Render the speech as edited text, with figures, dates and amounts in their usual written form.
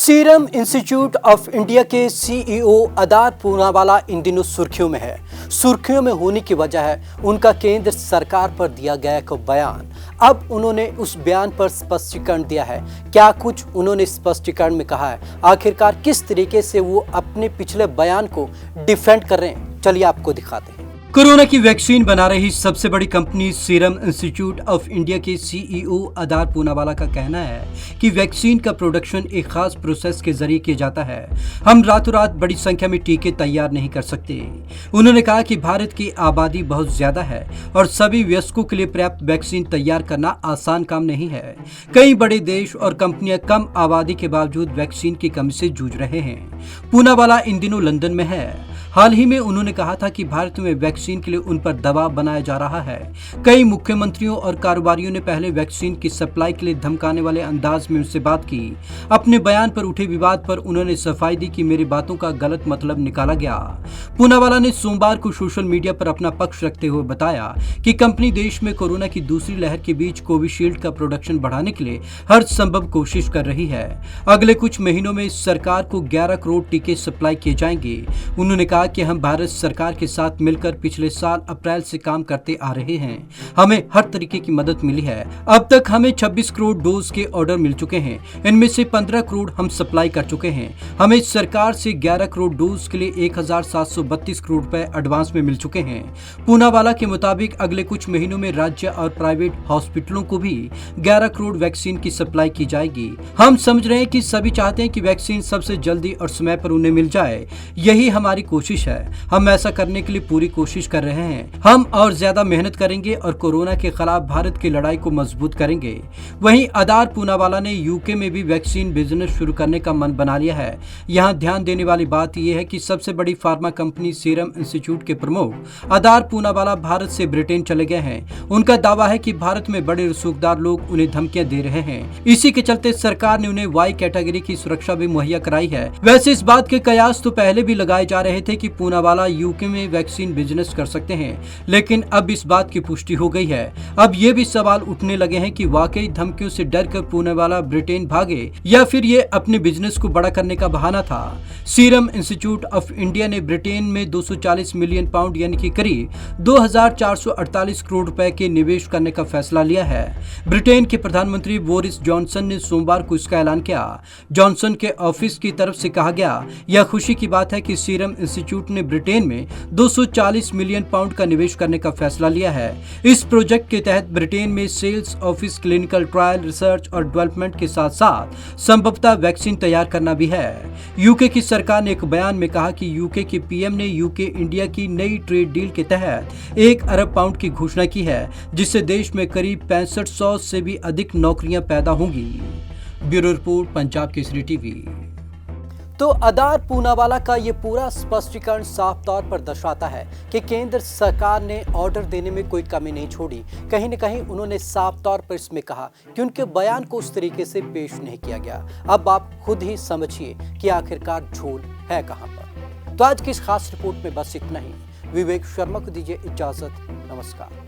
Serum institute of India के CEO Adar Poonawalla इन दिनों सुर्खियों में है। सुर्खियों में होने की वजह है उनका केंद्र सरकार पर दिया गया एक बयान। अब उन्होंने उस बयान पर स्पष्टीकरण दिया है। क्या कुछ उन्होंने स्पष्टीकरण में कहा है, आखिरकार किस तरीके से वो अपने पिछले बयान को डिफेंड कर रहे हैं, चलिए आपको दिखाते हैं। कोरोना की वैक्सीन बना रही सबसे बड़ी company serum institute of India के सीईओ अदार पूनावाला का कहना है कि वैक्सीन का प्रोडक्शन एक खास प्रोसेस के जरिए किया जाता है। हम रातों रात बड़ी संख्या में टीके तैयार नहीं कर सकते। उन्होंने कहा कि भारत की आबादी बहुत ज्यादा है और सभी वयस्कों के लिए पर्याप्त वैक्सीन तैयार करना आसान काम नहीं है। कई बड़े देश और कंपनियां कम आबादी के बावजूद वैक्सीन की कमी से जूझ रहे हैं। पूनावाला इन दिनों लंदन में है। हाल ही में उन्होंने कहा था कि भारत में वैक्सीन के लिए उन पर दबाव बनाया जा रहा है। कई मुख्यमंत्रियों और कारोबारियों ने पहले वैक्सीन की सप्लाई के लिए धमकाने वाले अंदाज में उनसे बात की। अपने बयान पर उठे विवाद पर उन्होंने सफाई दी कि मेरी बातों का गलत मतलब निकाला गया। पूनावाला ने सोमवार को सोशल मीडिया पर अपना पक्ष रखते हुए बताया कि कंपनी देश में कोरोना की दूसरी लहर के बीच कोविशील्ड का प्रोडक्शन बढ़ाने के लिए हर संभव कोशिश कर रही है। अगले कुछ महीनों में सरकार को 11 करोड़ टीके सप्लाई किए जाएंगे। उन्होंने कहा कि हम भारत सरकार के साथ मिलकर पिछले साल अप्रैल से काम करते आ रहे हैं। हमें हर तरीके की मदद मिली है। अब तक हमें 26 करोड़ डोज के ऑर्डर मिल चुके हैं। इनमें से 15 करोड़ हम सप्लाई कर चुके हैं। हमें सरकार से 11 करोड़ डोज के लिए 1732 करोड़ रुपए एडवांस में मिल चुके हैं। पूनावाला के मुताबिक अगले कुछ महीनों में राज्य और प्राइवेट हॉस्पिटलों को भी 11 करोड़ वैक्सीन की सप्लाई की जाएगी। हम समझ रहे हैं कि सभी चाहते हैं कि वैक्सीन सबसे जल्दी और समय पर उन्हें मिल जाए। यही हमारी कोशिश है। हम ऐसा करने के लिए पूरी कोशिश कर रहे हैं। हम और ज्यादा मेहनत करेंगे और कोरोना के खिलाफ भारत की लड़ाई को मजबूत करेंगे। वहीं अदार पूनावाला ने यूके में भी वैक्सीन बिजनेस शुरू करने का मन बना लिया है। यहाँ ध्यान देने वाली बात यह है कि सबसे बड़ी फार्मा कंपनी सीरम इंस्टीट्यूट के प्रमुख अदार पूनावाला भारत से ब्रिटेन चले गए हैं। उनका दावा है कि भारत में बड़े रसूखदार लोग उन्हें धमकियां दे रहे हैं। इसी के चलते सरकार ने उन्हें वाई कैटेगरी की सुरक्षा भी मुहैया कराई है। वैसे इस बात के कयास तो पहले भी लगाए जा रहे थे कि पूनावाला यूके में वैक्सीन बिजनेस कर सकते हैं, लेकिन अब इस बात की पुष्टि हो गई है। अब ये भी सवाल उठने लगे हैं कि वाकई धमकियों से डरकर पूनावाला ब्रिटेन भागे या फिर ये अपने बिजनेस को बड़ा करने का बहाना था। सीरम इंस्टीट्यूट ऑफ इंडिया ने ब्रिटेन में 240 मिलियन पाउंड यानी कि करीब 2448 करोड़ रुपए के निवेश करने का फैसला लिया है। ब्रिटेन के प्रधानमंत्री बोरिस जॉनसन ने सोमवार को इसका ऐलान किया। जॉनसन के ऑफिस की तरफ से कहा गया, यह खुशी की बात है कि सीरम इंस्टीट्यूट ने ब्रिटेन में 240 मिलियन पाउंड का निवेश करने का फैसला लिया है। इस प्रोजेक्ट के तहत ब्रिटेन में sales office, clinical trial, research और डेवलपमेंट के साथ साथ संभवतः वैक्सीन तैयार करना भी है। यूके की सरकार ने एक बयान में कहा कि यूके के पीएम ने यूके इंडिया की नई ट्रेड डील के तहत 1 अरब पाउंड की घोषणा की है, जिससे देश में करीब 6500 से भी अधिक नौकरियां पैदा होंगी। Bureau report, Punjab Kesari TV. तो अदार पूनावाला का ये पूरा स्पष्टीकरण साफ तौर पर दर्शाता है कि केंद्र सरकार ने ऑर्डर देने में कोई कमी नहीं छोड़ी। कहीं न कहीं उन्होंने साफ तौर पर इसमें कहा कि उनके बयान को उस तरीके से पेश नहीं किया गया। अब आप खुद ही समझिए कि आखिरकार झोल है कहां पर। तो आज की इस खास रिपोर्ट में बस इतना ही। विवेक शर्मा को दीजिए इजाजत। नमस्कार।